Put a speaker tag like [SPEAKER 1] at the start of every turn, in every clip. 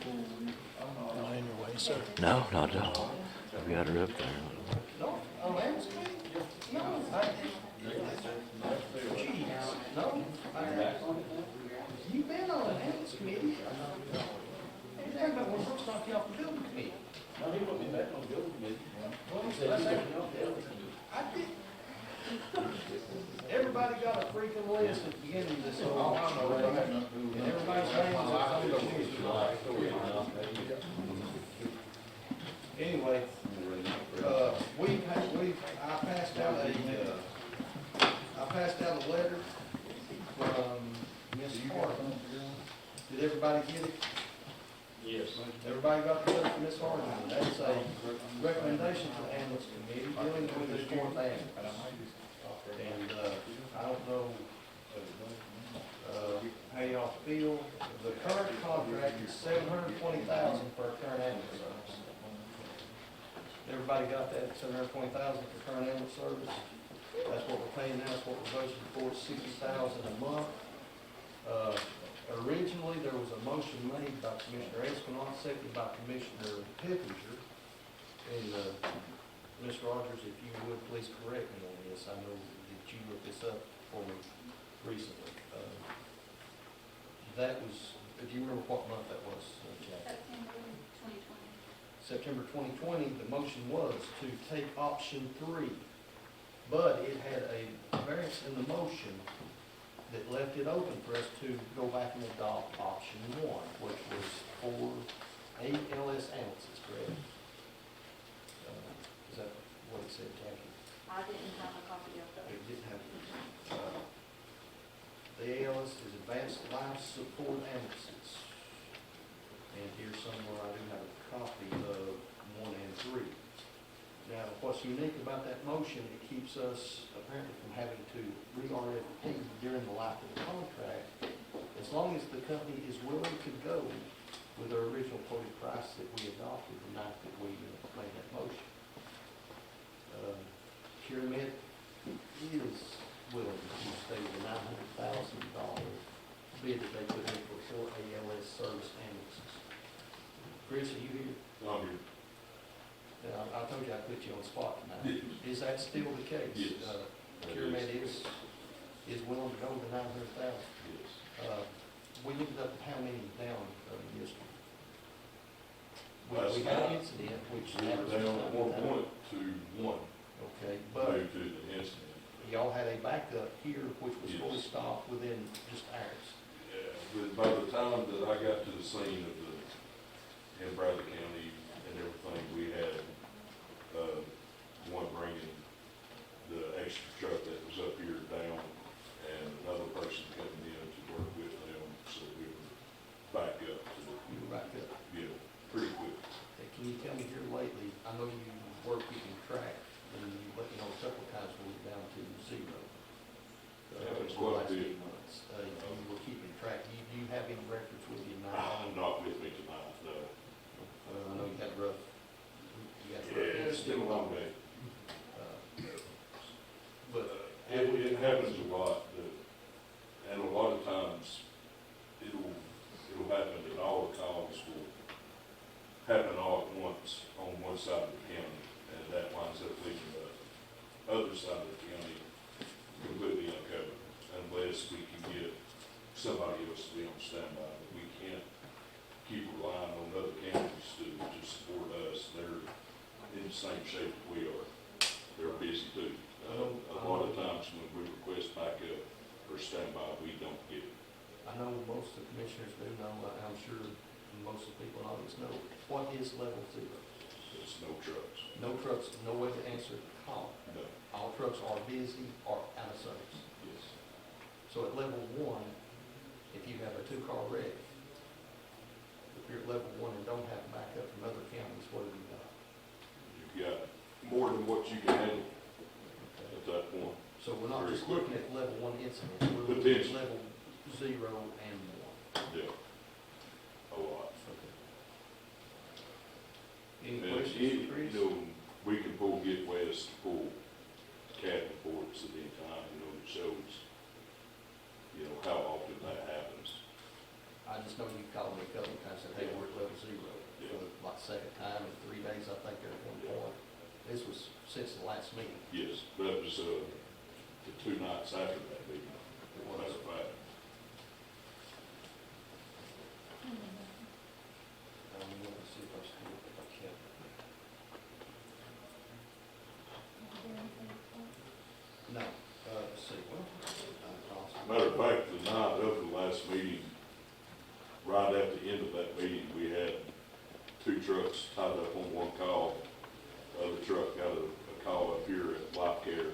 [SPEAKER 1] Not in your way, sir.
[SPEAKER 2] No, not at all. We got her up there.
[SPEAKER 3] No, Lance Committee? No, geez, no. You've been on the Lance Committee. Hey, there, but when folks knock you off the building committee.
[SPEAKER 4] No, he put me back on the building committee.
[SPEAKER 3] Well,
[SPEAKER 4] He said,
[SPEAKER 3] that's
[SPEAKER 4] "You
[SPEAKER 3] it.
[SPEAKER 4] take me off the building committee."
[SPEAKER 3] I did. Everybody got a freaking list at the beginning of this whole, and everybody's name is on the list. Anyway, I passed out a letter from Ms. Harden. Did everybody get it?
[SPEAKER 4] Yes.
[SPEAKER 3] Everybody got the letter from Ms. Harden? That's a recommendation to the ambulance committee dealing with this fourth ambulance. And, I don't know, how y'all feel. The current contract is $720,000 for our current ambulance service. Everybody got that, $720,000 for current ambulance service? That's what we're paying now, that's what we're budgeting for, $60,000 a month. Originally, there was a motion made by Commissioner Escalon, seconded by Commissioner Pippinger. And, Ms. Rogers, if you would, please correct me on this. I know that you looked this up for me recently. That was, do you remember what month that was, Jack?
[SPEAKER 5] September 2020.
[SPEAKER 3] September 2020, the motion was to take option 3, but it had a variance in the motion that left it open for us to go back and adopt option 1, which was for 8 LS ambulances, correct? Is that what it said, Jackie?
[SPEAKER 5] I didn't have a copy of that.
[SPEAKER 3] It didn't have, the ALS is Advanced Life Support Ambulances. And here somewhere I do have a copy of 1 and 3. Now, what's unique about that motion, it keeps us apparently from having to re-RFP during the life of the contract, as long as the company is willing to go with our original quoted price that we adopted the night that we made that motion. CureMed is willing to stay with the $900,000 bid that they put in for 4 ALS service ambulances. Chris, are you here?
[SPEAKER 6] I'm here.
[SPEAKER 3] I told you I put you on the spot tonight. Is that still the case?
[SPEAKER 6] Yes.
[SPEAKER 3] CureMed is willing to go with the $900,000.
[SPEAKER 6] Yes.
[SPEAKER 3] We ended up how many down yesterday?
[SPEAKER 6] Last
[SPEAKER 3] We had an
[SPEAKER 6] night,
[SPEAKER 3] incident, which
[SPEAKER 6] We were down 1 to 1
[SPEAKER 3] Okay, but
[SPEAKER 6] due to the incident.
[SPEAKER 3] y'all had a backup here, which was
[SPEAKER 6] Yes.
[SPEAKER 3] fully stocked within just hours.
[SPEAKER 6] Yeah, but by the time that I got to the scene of in Bradley County and everything, we had, one bringing the extra truck that was up here down and another person coming in to work with them, so we were back up to
[SPEAKER 3] You were back up.
[SPEAKER 6] pretty quick.
[SPEAKER 3] Hey, can you tell me here lately, I know you work keeping track, and you let me know a couple of times when we're down to 0.
[SPEAKER 6] Yeah, it's
[SPEAKER 3] the
[SPEAKER 6] quite a
[SPEAKER 3] last
[SPEAKER 6] bit.
[SPEAKER 3] 8 months. You were keeping track. Do you have any records with you now?
[SPEAKER 6] Not with me tonight, no.
[SPEAKER 3] I know you had rough. You had rough.
[SPEAKER 6] Yeah, it's still a long day.
[SPEAKER 3] But
[SPEAKER 6] It happens a lot, and a lot of times, it'll happen that all the calls will happen all at once on one side of the county, and that winds up leaving the other side of the county completely uncovered, unless we can get somebody else to be on standby. But we can't keep relying on other counties to support us. They're in the same shape that we are. They're busy too. A lot of times when we request backup or standby, we don't get it.
[SPEAKER 3] I know most of the commissioners do know, I'm sure most of the people in audience know, what is level 0?
[SPEAKER 6] There's no trucks.
[SPEAKER 3] No trucks, no way to answer the call.
[SPEAKER 6] No.
[SPEAKER 3] All trucks are busy or out of service.
[SPEAKER 6] Yes.
[SPEAKER 3] So at level 1, if you have a 2-car wreck, if you're at level 1 and don't have backup from other counties, what have you got?
[SPEAKER 6] You've got more than what you can handle
[SPEAKER 3] Okay.
[SPEAKER 6] at that point.
[SPEAKER 3] So we're not
[SPEAKER 6] Very
[SPEAKER 3] just
[SPEAKER 6] quick.
[SPEAKER 3] looking at level 1 incidents, we're looking at
[SPEAKER 6] Potentially.
[SPEAKER 3] level 0 and 1.
[SPEAKER 6] Yeah. A lot.
[SPEAKER 3] Okay. Any
[SPEAKER 6] And
[SPEAKER 3] questions, Chris?
[SPEAKER 6] we can pull Get West, pull CAD reports at any time, that shows, how often that happens.
[SPEAKER 3] I just know you called me a couple of times and said, hey, we're at level 0. second time in 3 days, I think, at one point. This was since the last meeting.
[SPEAKER 6] Yes, that was, the 2 nights after that meeting, that's a fact.
[SPEAKER 3] Let me see if I still, if I can. No, let's see, well,
[SPEAKER 6] Matter of fact, the night of the last meeting, right at the end of that meeting, we had 2 trucks tied up on one call. The other truck got a call up here at Life Care,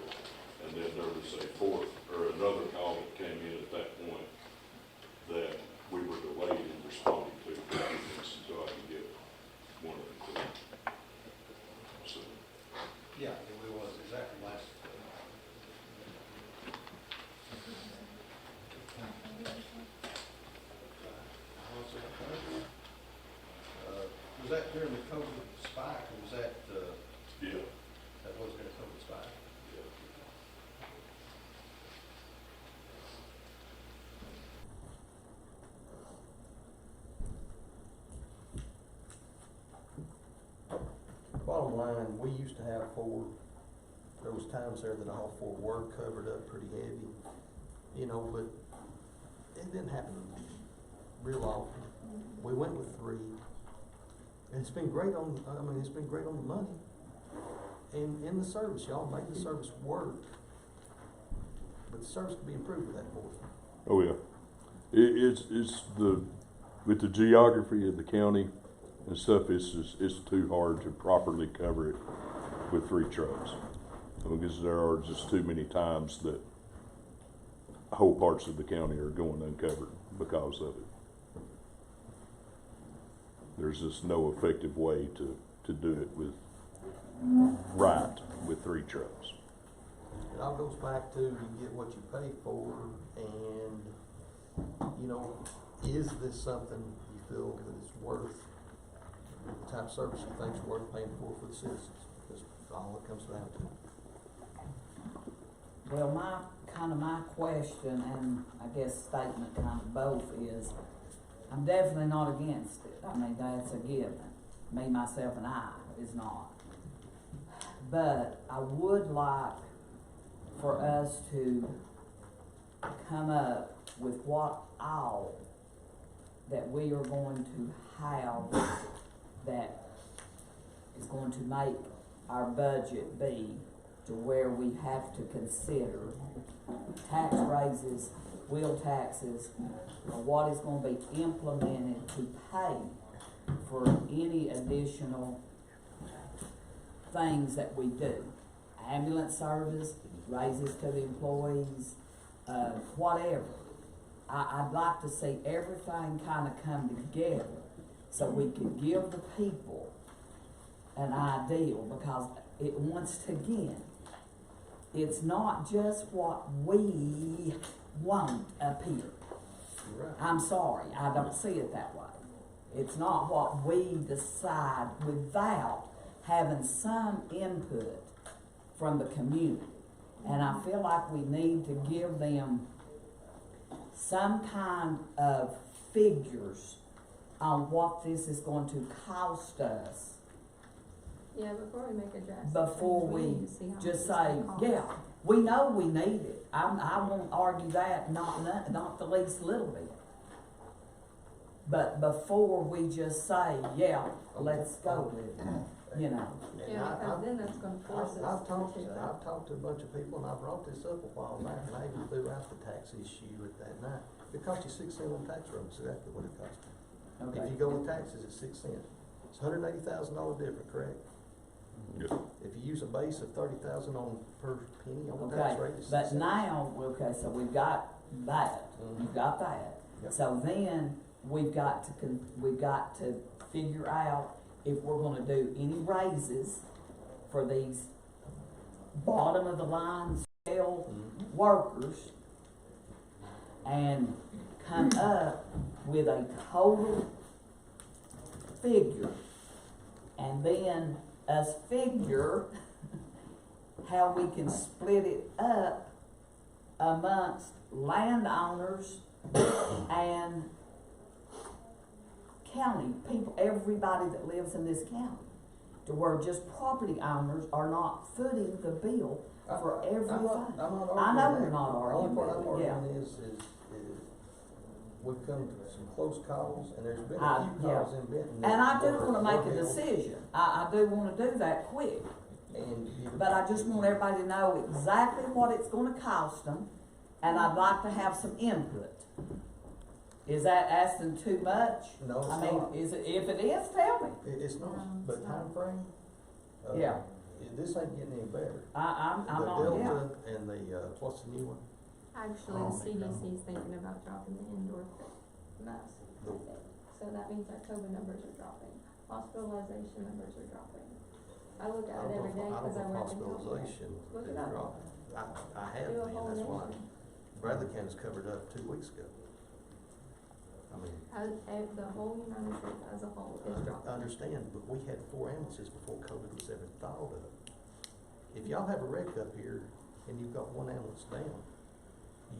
[SPEAKER 6] and then there was a fourth, or another call that came in at that point that we were delayed in responding to until I can get one of them. So,
[SPEAKER 3] yeah, it was exactly last. Was that during the COVID spike, or was that,
[SPEAKER 6] yeah,
[SPEAKER 3] that was during the COVID spike?
[SPEAKER 6] yeah.
[SPEAKER 1] Bottom line, we used to have 4, there was times there that all 4 were covered up pretty heavy, you know, but it didn't happen real often. We went with 3, and it's been great on, it's been great on the money. And in the service, y'all made the service work, but the service could be improved with that board.
[SPEAKER 7] Oh, yeah. It's with the geography of the county and stuff, it's too hard to properly cover it with 3 trucks. Because there are just too many times that whole parts of the county are going uncovered because of it. There's just no effective way to do it with 3 trucks.
[SPEAKER 1] It all goes back to you get what you pay for, and, you know, is this something you feel that it's worth, the type of service you think is worth paying for the citizens? That's all it comes down to.
[SPEAKER 8] Well, my question, and I guess statement kind of both, is I'm definitely not against it. I mean, that's a given. Me, myself, and I is not. But I would like for us to come up with what all that we are going to have that is going to make our budget be to where we have to consider tax raises, wheel taxes, or what is going to be implemented to pay for any additional things that we do. Ambulance service, raises to the employees, whatever. I'd like to see everything kind of come together so we can give the people an ideal, because it, once again, it's not just what we want up here.
[SPEAKER 1] Right.
[SPEAKER 8] I'm sorry, I don't see it that way. It's not what we decide without having some input from the community. And I feel like we need to give them some kind of figures on what this is going to cost us
[SPEAKER 5] Yeah, before we make a drastic
[SPEAKER 8] before
[SPEAKER 5] change,
[SPEAKER 8] we
[SPEAKER 5] need to see how much
[SPEAKER 8] just
[SPEAKER 5] it's
[SPEAKER 8] say,
[SPEAKER 5] gonna cost.
[SPEAKER 8] yeah, we know we need it. I won't argue that, not the least little bit. But before we just say, yeah, let's go with it, you know.
[SPEAKER 1] And
[SPEAKER 5] Yeah,
[SPEAKER 1] I-
[SPEAKER 5] because then that's gonna force us
[SPEAKER 1] I've
[SPEAKER 5] to
[SPEAKER 1] talked
[SPEAKER 5] do that.
[SPEAKER 1] I've talked to a bunch of people, and I brought this up a while back, and I even threw out the tax issue at that night. It cost you 6 cents on tax roll, that's exactly what it cost you.
[SPEAKER 8] Okay.
[SPEAKER 1] If you go with taxes, it's 6 cents. It's $180,000 different, correct?
[SPEAKER 7] Yeah.
[SPEAKER 1] If you use a base of 30,000 on per penny on the tax
[SPEAKER 8] Okay,
[SPEAKER 1] rate, it's 6
[SPEAKER 8] but
[SPEAKER 1] cents.
[SPEAKER 8] now, okay, so we've got that, you've got that.
[SPEAKER 1] Yep.
[SPEAKER 8] So then, we've got to figure out if we're gonna do any raises for these bottom of the line scale workers, and come up with a total figure, and then us figure how we can split it up amongst landowners and county, people, everybody that lives in this county. To where just property owners are not footing the bill for everything.
[SPEAKER 1] I'm not arguing
[SPEAKER 8] I know
[SPEAKER 1] that.
[SPEAKER 8] you're not arguing
[SPEAKER 1] The only part I'm
[SPEAKER 8] that, yeah.
[SPEAKER 1] arguing is we've come to some close calls, and there's been
[SPEAKER 8] I-
[SPEAKER 1] a few
[SPEAKER 8] yeah.
[SPEAKER 1] calls in Benton.
[SPEAKER 8] And I do
[SPEAKER 1] that
[SPEAKER 8] wanna make a
[SPEAKER 1] were held,
[SPEAKER 8] decision, I do wanna do that quick,
[SPEAKER 1] And
[SPEAKER 8] but I just want everybody to know exactly what it's gonna cost them, and I'd like to have some input. Is that asking too much?
[SPEAKER 1] No, it's
[SPEAKER 8] I mean,
[SPEAKER 1] not.
[SPEAKER 8] is it, if it is, tell me.
[SPEAKER 1] It's
[SPEAKER 5] No,
[SPEAKER 1] not, but
[SPEAKER 5] it's not.
[SPEAKER 1] timeframe?
[SPEAKER 8] Yeah.
[SPEAKER 1] This ain't getting any better.
[SPEAKER 8] I'm
[SPEAKER 1] The
[SPEAKER 8] not, yeah.
[SPEAKER 1] Delta and the, what's the new one?
[SPEAKER 5] Actually, the CDC is thinking about dropping the indoor mask mandate. So that means our COVID numbers are dropping, hospitalization numbers are dropping. I look at it every day because I work in healthcare.
[SPEAKER 1] Hospitalization
[SPEAKER 5] Look
[SPEAKER 1] is
[SPEAKER 5] it up.
[SPEAKER 1] dropping. I have
[SPEAKER 5] Do a
[SPEAKER 1] been,
[SPEAKER 5] whole
[SPEAKER 1] that's why.
[SPEAKER 5] nation.
[SPEAKER 1] Bradley County's covered up 2 weeks ago. I mean,
[SPEAKER 5] The whole United States as a whole is
[SPEAKER 1] I
[SPEAKER 5] dropping.
[SPEAKER 1] understand, but we had 4 ambulances before COVID was ever thought of. If y'all have a wreck up here and you've got 1 ambulance down,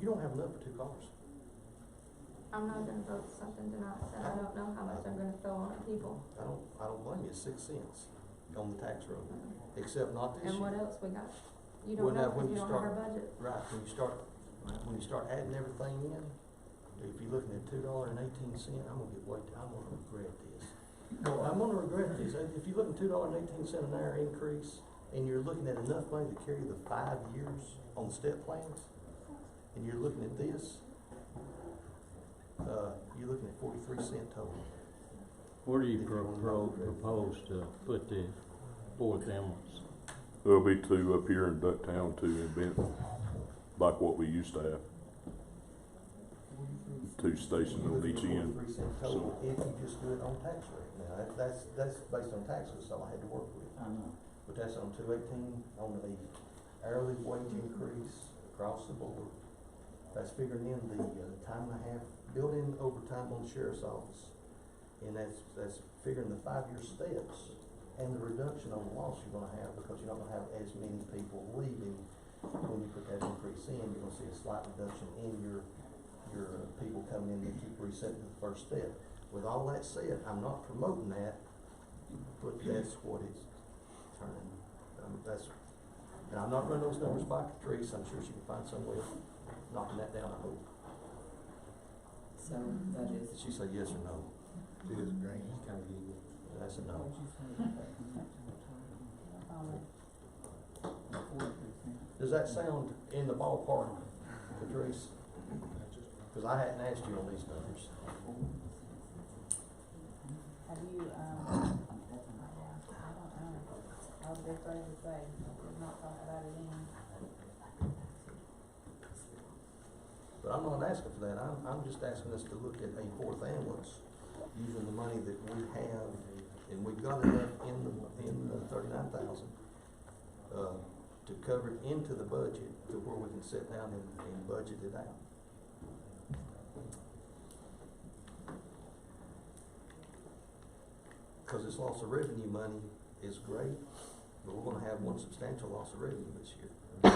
[SPEAKER 1] you don't have enough for 2 cars.
[SPEAKER 5] I'm not gonna vote something tonight that I don't know how much I'm gonna throw on our people.
[SPEAKER 1] I don't blame you, it's 6 cents on the tax roll, except not this
[SPEAKER 5] And what
[SPEAKER 1] year.
[SPEAKER 5] else we got? You
[SPEAKER 1] Well,
[SPEAKER 5] don't
[SPEAKER 1] now,
[SPEAKER 5] know
[SPEAKER 1] when
[SPEAKER 5] because you
[SPEAKER 1] you
[SPEAKER 5] don't have our
[SPEAKER 1] start-
[SPEAKER 5] budget.
[SPEAKER 1] Right, when you start adding everything in, if you're looking at $2.18, I'm gonna regret this. No, I'm gonna regret this. If you're looking at $2.18 an hour increase, and you're looking at enough money to carry the 5 years on step plans, and you're looking at this, you're looking at 43 cent total.
[SPEAKER 9] Where do you propose to put the 4th ambulance?
[SPEAKER 7] There'll be 2 up here in Ducktown, 2 in Benton, like what we used to have. 2 stations
[SPEAKER 1] You're
[SPEAKER 7] on
[SPEAKER 1] looking
[SPEAKER 7] each
[SPEAKER 1] at
[SPEAKER 7] end.
[SPEAKER 1] 43 cent total if you just do it on tax rate. Now, that's based on taxes, so I had to work with.
[SPEAKER 8] I know.
[SPEAKER 1] But that's on 218, on the hourly wage increase across the board. That's figuring in the time and a half, built-in overtime on the sheriff's office. And that's figuring the 5-year steps and the reduction on the loss you're gonna have, because you're not gonna have as many people leaving. When you put that increase in, you're gonna see a slight reduction in your people coming in and keep resetting the first step. With all that said, I'm not promoting that, but that's what it's turning. And I'm not running those numbers by Catrice. I'm sure she can find some way of knocking that down, I hope.
[SPEAKER 8] So that is.
[SPEAKER 1] She said yes or no.
[SPEAKER 10] It is green, it's kind of evil.
[SPEAKER 1] That's a no. Does that sound in the ballpark, Catrice? Because I hadn't asked you on these numbers.
[SPEAKER 11] Have you, I don't know, I was just ready to say, we're not talking about it in.
[SPEAKER 1] But I'm not asking for that. I'm just asking us to look at a 4th ambulance using the money that we have, and we've got enough in the 39,000 to cover it into the budget to where we can sit down and budget it out. Because this loss of revenue money is great, but we're gonna have one substantial loss of revenue this year.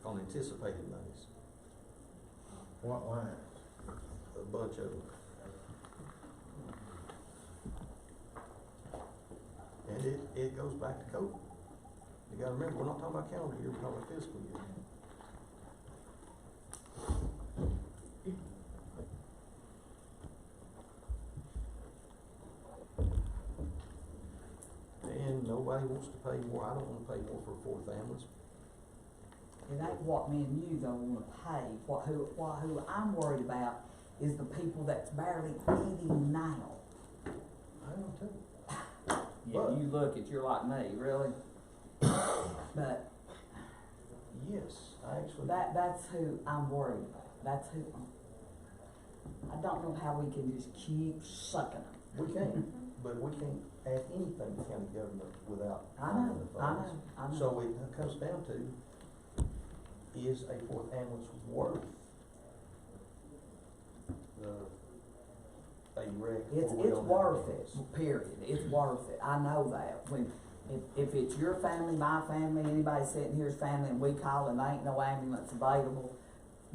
[SPEAKER 1] On anticipated monies,
[SPEAKER 10] What line?
[SPEAKER 1] a bunch of them. And it goes back to COVID. You gotta remember, we're not talking about calendar year, we're talking about fiscal year. And nobody wants to pay more. I don't wanna pay more for a 4th ambulance.
[SPEAKER 8] It ain't what me and you don't wanna pay, who I'm worried about is the people that's barely eating now.
[SPEAKER 1] I am too.
[SPEAKER 8] Yeah,
[SPEAKER 1] But-
[SPEAKER 8] you look at, you're like me, really? But
[SPEAKER 1] Yes, I actually.
[SPEAKER 8] that's who I'm worried about, that's who, I don't know how we can just keep sucking them.
[SPEAKER 1] We can't, but we can't add anything to county government without.
[SPEAKER 8] I
[SPEAKER 1] finding
[SPEAKER 8] know,
[SPEAKER 1] the
[SPEAKER 8] I
[SPEAKER 1] funds.
[SPEAKER 8] know, I know.
[SPEAKER 1] So it comes down to, is a 4th ambulance worth a wreck?
[SPEAKER 8] It's
[SPEAKER 1] where we don't have
[SPEAKER 8] worth
[SPEAKER 1] ambulance?
[SPEAKER 8] it, period, it's worth it, I know that, if it's your family, my family, anybody sitting here's family, and we call and there ain't no ambulance available,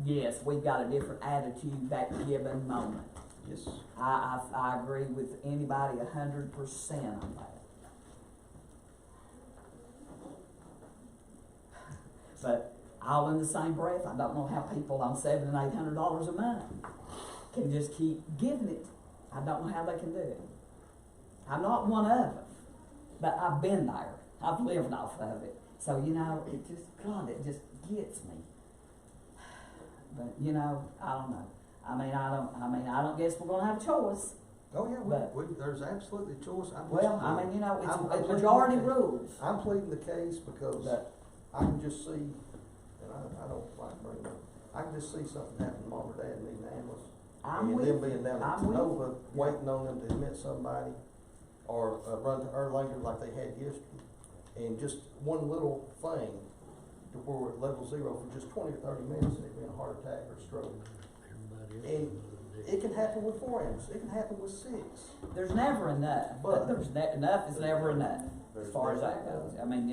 [SPEAKER 8] yes, we've got a different attitude that given moment.
[SPEAKER 1] Yes.
[SPEAKER 8] I agree with anybody 100% on that. But all in the same breath, I don't know how people on $700 and $800 a month can just keep giving it. I don't know how they can do it. I'm not one of them, but I've been there. I've lived off of it. So, you know, it just, God, it just gets me. But, you know, I don't know. I don't guess we're gonna have a choice.
[SPEAKER 1] Oh, yeah,
[SPEAKER 8] But-
[SPEAKER 1] there's absolutely choice. I'm just-
[SPEAKER 8] Well, I mean, you know,
[SPEAKER 1] I'm
[SPEAKER 8] it's
[SPEAKER 1] pleading
[SPEAKER 8] majority
[SPEAKER 1] the case.
[SPEAKER 8] rules.
[SPEAKER 1] I'm pleading the case because
[SPEAKER 8] But,
[SPEAKER 1] I can just see, and I don't like bringing up, I can just see something happen to mom or dad needing an ambulance.
[SPEAKER 8] I'm
[SPEAKER 1] And
[SPEAKER 8] with
[SPEAKER 1] them
[SPEAKER 8] you.
[SPEAKER 1] being down at
[SPEAKER 8] I'm with you.
[SPEAKER 1] Nova, waiting on them to admit somebody, or run to Erlanger like they had yesterday. And just one little thing to where we're at level 0 for just 20 or 30 minutes, and it'd be a heart attack or stroke. And it can happen with 4 ambulances, it can happen with 6.
[SPEAKER 8] There's never enough, but enough is never enough, as
[SPEAKER 1] There's
[SPEAKER 8] far as
[SPEAKER 1] never
[SPEAKER 8] that goes.
[SPEAKER 1] enough.
[SPEAKER 8] I mean,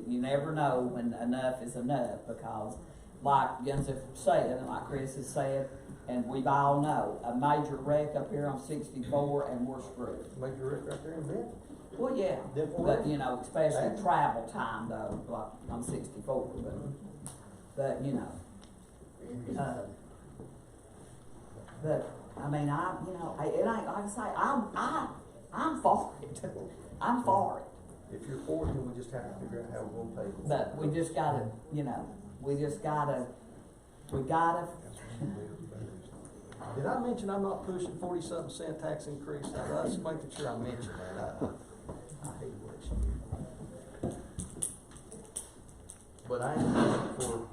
[SPEAKER 8] you never know when enough is enough, because like Gunsif said, and like Chris has said, and we all know, a major wreck up here on 64 and we're screwed.
[SPEAKER 1] Major wreck right there in Benton.
[SPEAKER 8] Well, yeah,
[SPEAKER 1] Denton
[SPEAKER 8] but
[SPEAKER 1] Road.
[SPEAKER 8] you know, especially travel time though, like on 64, but you know. But, I mean, it ain't, like I say, I'm for it. I'm for it.
[SPEAKER 1] If you're for it, then we just have to figure out how we're gonna pay for it.
[SPEAKER 8] But we just gotta, you know, we gotta.
[SPEAKER 1] Did I mention I'm not pushing 40-something cent tax increase? I was making sure I mentioned that. I hate words. But I am pushing for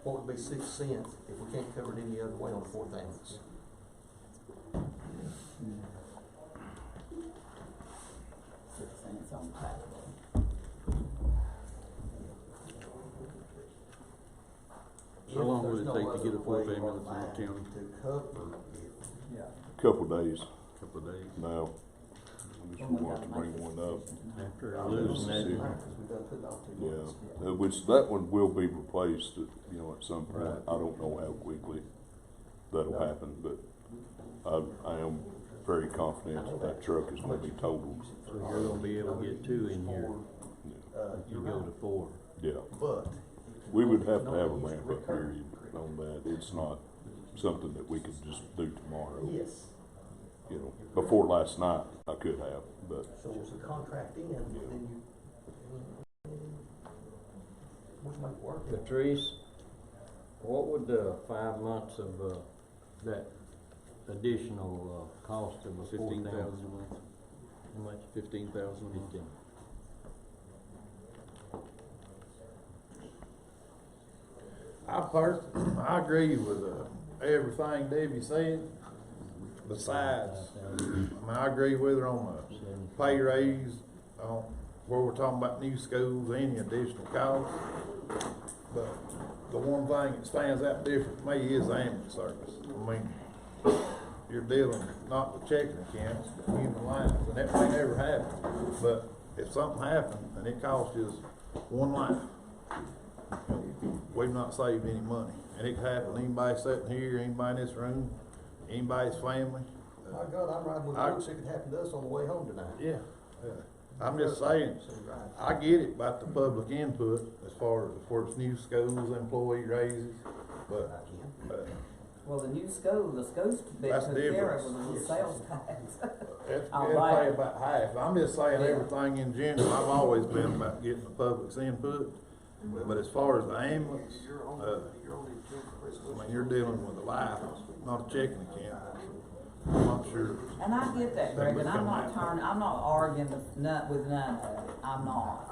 [SPEAKER 1] what would be 6 cents if we can't cover it any other way on the 4th ambulance.
[SPEAKER 8] $6 on the tax bill.
[SPEAKER 9] How long
[SPEAKER 1] If
[SPEAKER 9] would it
[SPEAKER 1] there's
[SPEAKER 9] take
[SPEAKER 1] no
[SPEAKER 9] to get a
[SPEAKER 1] other
[SPEAKER 9] 4th
[SPEAKER 1] way
[SPEAKER 9] ambulance in the
[SPEAKER 1] online
[SPEAKER 9] county?
[SPEAKER 1] to cover it.
[SPEAKER 8] Yeah.
[SPEAKER 7] Couple days
[SPEAKER 9] Couple of days.
[SPEAKER 7] now. I guess we want to bring one up.
[SPEAKER 9] After losing that,
[SPEAKER 1] Because we done put it off 2
[SPEAKER 7] Yeah,
[SPEAKER 1] months.
[SPEAKER 7] which that one will be replaced, you know, at some point.
[SPEAKER 9] Right.
[SPEAKER 7] I don't know how quickly that'll happen, but I am very confident that that truck is gonna be totaled.
[SPEAKER 9] so you're gonna be able to get 2 in here, you go to 4.
[SPEAKER 7] Yeah,
[SPEAKER 1] But.
[SPEAKER 7] we would have to have a ramp up period on that. It's not something that we could just do tomorrow.
[SPEAKER 1] Yes.
[SPEAKER 7] You know, before last night, I could have, but
[SPEAKER 1] So was the contract in, then you, we'll make it work.
[SPEAKER 9] Patrice, what would the 5 months of, that additional, cost of a
[SPEAKER 2] 15,000
[SPEAKER 9] $14,000
[SPEAKER 2] a month.
[SPEAKER 9] How much?
[SPEAKER 2] 15,000 a month.
[SPEAKER 9] 15.
[SPEAKER 10] I agree with everything Debbie said. Besides, I agree with her on the pay raise, where we're talking about new schools, any additional costs. But the one thing that stands out different to me is the ambulance service. I mean, you're dealing not with checking accounts, but human lives, and that may never happen. But if something happened and it cost us one life, we've not saved any money. And it could happen to anybody sitting here, anybody in this room, anybody's family.
[SPEAKER 1] My God, I'm riding with Brooks, it could happen to us on the way home tonight.
[SPEAKER 10] Yeah. I'm just saying, I get it about the public input as far as new schools, employee raises, but,
[SPEAKER 8] Well, the schools could be
[SPEAKER 10] That's
[SPEAKER 8] took care of
[SPEAKER 10] different.
[SPEAKER 8] with the sales tax.
[SPEAKER 10] it's,
[SPEAKER 8] All
[SPEAKER 10] it'll
[SPEAKER 8] right.
[SPEAKER 10] pay about half. I'm just saying
[SPEAKER 8] Yeah.
[SPEAKER 10] everything in general, I've always been about getting the public's input. But as far as the ambulance, I mean, you're dealing with a life, not a checking account. I'm not sure.
[SPEAKER 8] And I get that, Greg, and I'm not arguing with none of it, I'm not.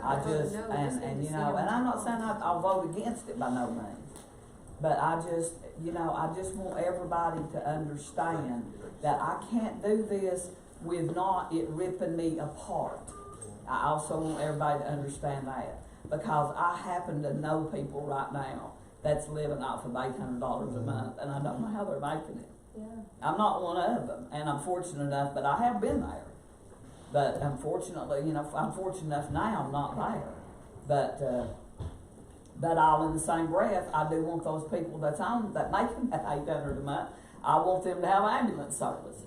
[SPEAKER 8] I just, and you know, and I'm not saying I'll vote against it by no means. But I just want everybody to understand that I can't do this with not it ripping me apart. I also want everybody to understand that, because I happen to know people right now that's living off of $800 a month, and I don't know how they're making it.
[SPEAKER 5] Yeah.
[SPEAKER 8] I'm not one of them, and I'm fortunate enough, but I have been there. But unfortunately, I'm fortunate enough now I'm not there. But But all in the same breath, I do want those people that's on, that making that $800 a month, I want them to have ambulance service.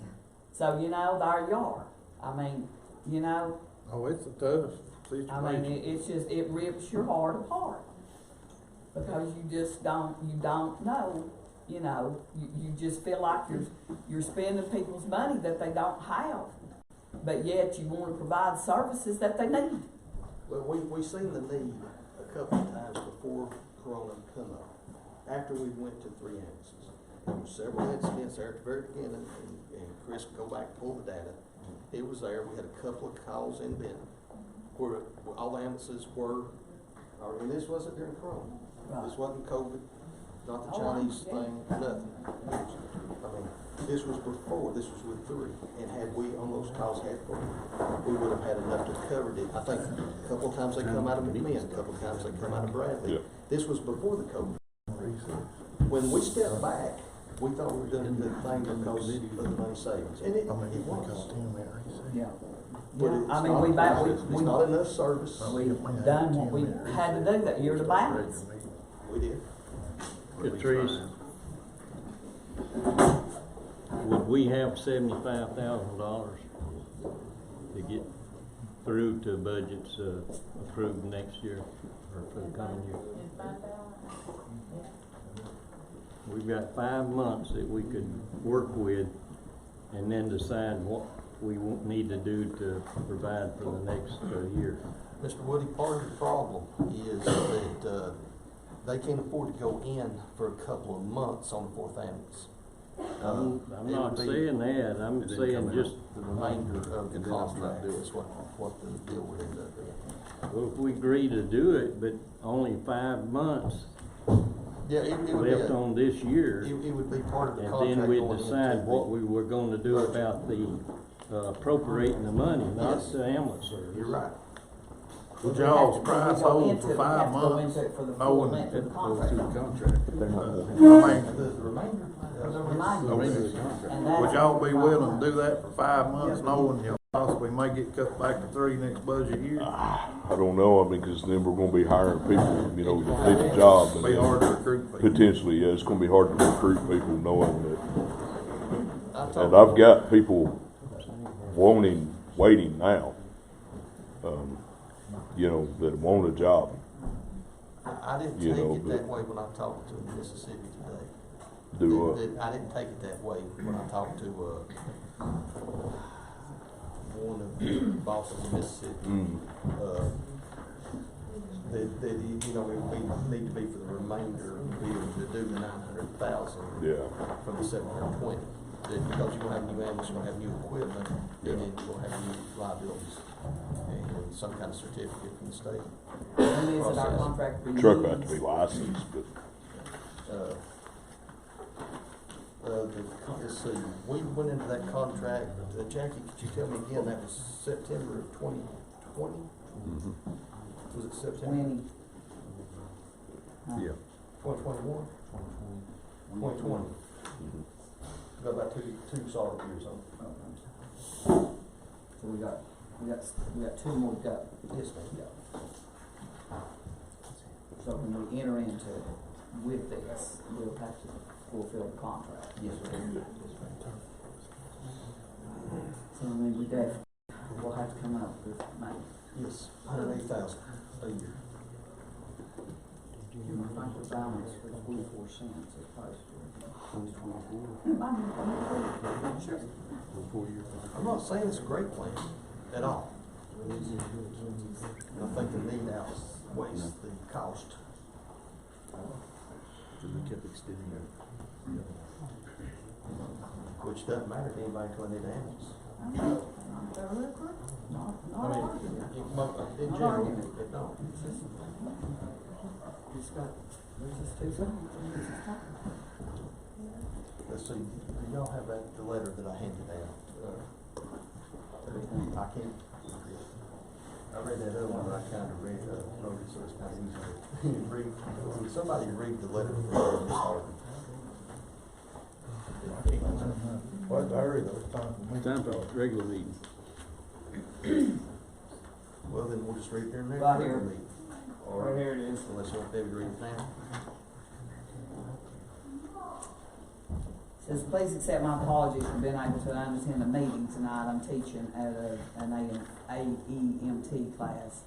[SPEAKER 8] So, you know, there you are. I mean, you know,
[SPEAKER 10] Oh, it's a tough situation.
[SPEAKER 8] I mean, it's just, it rips your heart apart. Because you just don't know, you know, you just feel like you're spending people's money that they don't have. But yet you wanna provide services that they need.
[SPEAKER 1] Well, we seen the need a couple of times before Corona come up. After we went to 3 ambulances, there were several incidents there at the very beginning, and Chris can go back and pull the data. He was there. We had a couple of calls in Benton where all the ambulances were, and this wasn't during Corona.
[SPEAKER 8] Right.
[SPEAKER 1] This wasn't COVID, not the
[SPEAKER 8] Oh, I
[SPEAKER 1] Chinese
[SPEAKER 8] understand.
[SPEAKER 1] thing, nothing. I mean, this was before, this was with 3, and had we on those calls had 4, we would have had enough to cover it. I think a couple of times they come out of McMinn, a couple of times they come out of Bradley.
[SPEAKER 7] Yeah.
[SPEAKER 1] This was before the COVID. When we stepped back, we thought we were doing a good thing because of the money savings, and it was.
[SPEAKER 8] Yeah.
[SPEAKER 1] But
[SPEAKER 8] Yeah,
[SPEAKER 1] it's
[SPEAKER 8] I mean,
[SPEAKER 1] not- it's not enough service.
[SPEAKER 8] we've done what we had to do that year to balance.
[SPEAKER 1] We did.
[SPEAKER 9] Patrice, would we have $75,000 to get through to budgets approved next year or for the coming year?
[SPEAKER 11] Just find out.
[SPEAKER 9] We've got 5 months that we could work with and then decide what we need to do to provide for the next year.
[SPEAKER 1] Mr. Woody, part of the problem is that they can't afford to go in for a couple of months on the 4th ambulance.
[SPEAKER 9] I'm
[SPEAKER 1] It
[SPEAKER 9] not
[SPEAKER 1] would be
[SPEAKER 9] saying that, I'm saying just,
[SPEAKER 1] the remainder of the contract is what the deal would end up being.
[SPEAKER 9] well, if we agree to do it, but only 5 months
[SPEAKER 1] Yeah, it would be,
[SPEAKER 9] left on this year,
[SPEAKER 1] it would be part of the
[SPEAKER 9] and
[SPEAKER 1] contract.
[SPEAKER 9] then we'd
[SPEAKER 1] going into
[SPEAKER 9] decide what
[SPEAKER 1] the-
[SPEAKER 9] we were gonna do about the appropriating the money, not
[SPEAKER 1] Yes.
[SPEAKER 9] the ambulance service.
[SPEAKER 1] You're right.
[SPEAKER 10] Would y'all's
[SPEAKER 8] We
[SPEAKER 10] price
[SPEAKER 8] go
[SPEAKER 10] hold
[SPEAKER 8] into
[SPEAKER 10] for
[SPEAKER 8] it, we
[SPEAKER 10] 5
[SPEAKER 8] have to go
[SPEAKER 10] months?
[SPEAKER 8] into it for the full
[SPEAKER 10] knowing
[SPEAKER 8] length of the contract.
[SPEAKER 10] I mean,
[SPEAKER 1] The remainder.
[SPEAKER 8] Remainder. And that's-
[SPEAKER 10] would y'all be willing to do that for 5 months, knowing you possibly may get cut back to 3 next budget year?
[SPEAKER 7] I don't know, I mean, cause then we're gonna be hiring people, you know, that need the job. and
[SPEAKER 10] Be
[SPEAKER 7] then
[SPEAKER 10] hard to recruit people.
[SPEAKER 7] Potentially, yeah, it's gonna be hard to recruit people knowing that.
[SPEAKER 1] I
[SPEAKER 7] And
[SPEAKER 1] told
[SPEAKER 7] I've got people waiting now, you know, that want a job.
[SPEAKER 1] I didn't
[SPEAKER 7] You
[SPEAKER 1] take
[SPEAKER 7] know,
[SPEAKER 1] it
[SPEAKER 7] but-
[SPEAKER 1] that way when I talked to Mississippi today.
[SPEAKER 7] Do,
[SPEAKER 1] I didn't take it that way when I talked to, one of the bosses in Mississippi. That, you know, it would need to be for the remainder, be able to do the 900,000
[SPEAKER 7] yeah,
[SPEAKER 1] from the 720. That because you're gonna have new ambulance, you're gonna have new equipment,
[SPEAKER 7] Yeah.
[SPEAKER 1] and then you're gonna have new liabilities, and some kind of certificate from the state.
[SPEAKER 8] When is it our
[SPEAKER 1] Process.
[SPEAKER 8] contract renews?
[SPEAKER 7] truck have to be licensed, but
[SPEAKER 1] Let's see, we went into that contract, Jackie, could you tell me again, that was September of 2020? Was it September?
[SPEAKER 8] 20.
[SPEAKER 7] yeah.
[SPEAKER 1] 2021? 2020. Got about two solid years on it.
[SPEAKER 8] So we got 2 more to go.
[SPEAKER 1] Yes, ma'am.
[SPEAKER 8] So when we enter into it with this, we'll have to fulfill the contract.
[SPEAKER 1] Yes, ma'am.
[SPEAKER 8] So I mean, we definitely, we'll have to come up with money.
[SPEAKER 1] Yes, 180,000 a year.
[SPEAKER 8] I think the balance for 24 cents is supposed to. Sure.
[SPEAKER 1] I'm not saying it's a great plan at all. I think the need outweighs the cost. Which doesn't matter to anybody until they need an ambulance. I mean, in general, it don't. Let's see, do y'all have the letter that I handed out? I can't, I read that other one, but I kind of read, wrote it, so it's kind of easy to read. Would somebody read the letter from Ms. Harden?
[SPEAKER 10] What's the hurry though? It's time for me.
[SPEAKER 9] Time for a regular meeting.
[SPEAKER 1] Well, then we'll just read it there and there.
[SPEAKER 8] Right here.
[SPEAKER 1] Or here it is. Unless you want Debbie to read it now.
[SPEAKER 8] Says, please accept my apologies for being able to attend the meeting tonight. I'm teaching at an AEMT class.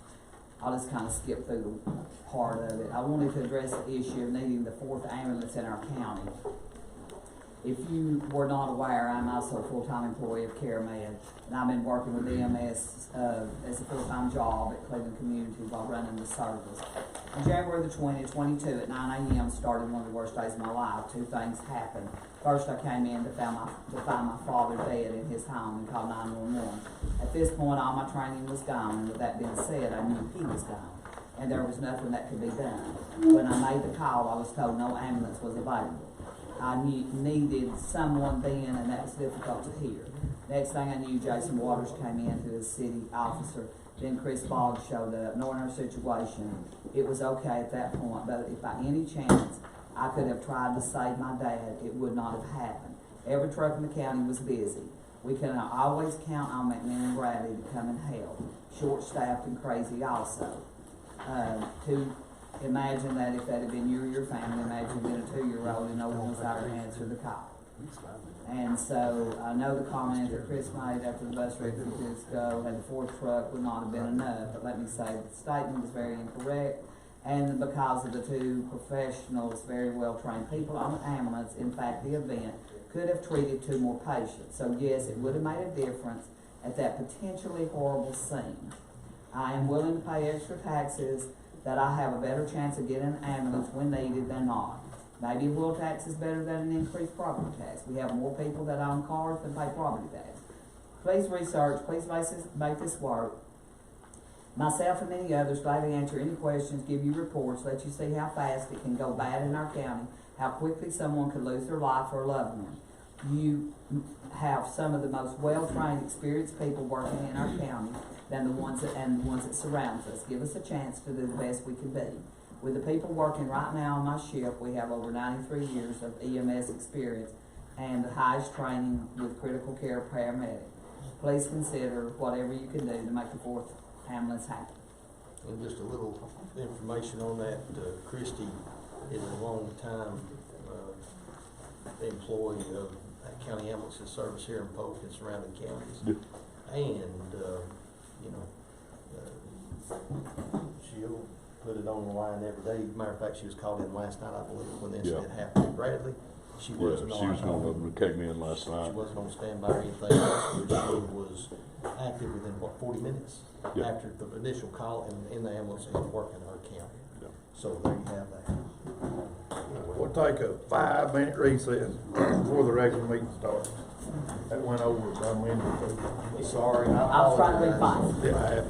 [SPEAKER 8] I'll just kind of skip through the part of it. I wanted to address the issue of needing the 4th ambulance in our county. If you were not aware, I'm also a full-time employee of CareMed, and I've been working with EMS as a full-time job at Cleveland Community while running the service. On January the 20th, 22 at 9 a.m. started one of the worst days of my life. 2 things happened. First, I came in to find my father dead in his home and called 911. At this point, all my training was gone, and with that being said, I knew he was gone, and there was nothing that could be done. When I made the call, I was told no ambulance was available. I needed someone then, and that was difficult to hear. Next thing I knew, Jason Waters came in, who is city officer. Then Chris Boggs showed up. Knowing our situation, it was okay at that point, but if by any chance I could have tried to save my dad, it would not have happened. Every truck in the county was busy. We can always count on McMinn and Bradley to come and help. Short-staffed and crazy also. To imagine that if that had been you or your family, imagine being a 2-year-old and no one was out to answer the call. And so I know the comment that Chris made after the bus refugees go, and the 4th truck would not have been enough, but let me say the statement is very incorrect. And because of the 2 professionals, very well-trained people on the ambulance, in fact, the event could have treated 2 more patients. So yes, it would have made a difference at that potentially horrible scene. I am willing to pay extra taxes that I have a better chance of getting an ambulance when needed than not. Maybe a wheel tax is better than an increased property tax. We have more people that own cars than pay property tax. Please research, please make this work. Myself and many others gladly answer any questions, give you reports, let you see how fast it can go bad in our county, how quickly someone could lose their life or a loved one. You have some of the most well-trained, experienced people working in our county than the ones that surround us. Give us a chance to do the best we can be. With the people working right now on my ship, we have over 93 years of EMS experience and the highest training with critical care paramedic. Please consider whatever you can do to make the 4th ambulance happen.
[SPEAKER 1] And just a little information on that, Christie is a long-time employee of county ambulance service here in Polk and surrounding counties. And, she'll put it on the line every day. Matter of fact, she was called in last night, I believe, when the incident happened in Bradley. She wasn't
[SPEAKER 7] she was going to came in last night.
[SPEAKER 1] She wasn't on standby or anything else, but she was active within, 40 minutes after the initial call in the ambulance and working in our county. So there you have that.
[SPEAKER 10] We'll take a 5-minute recess before the regular meeting starts. That went over, so I'm in.
[SPEAKER 1] Sorry,
[SPEAKER 8] I was trying to be fine.
[SPEAKER 10] Yeah, I have.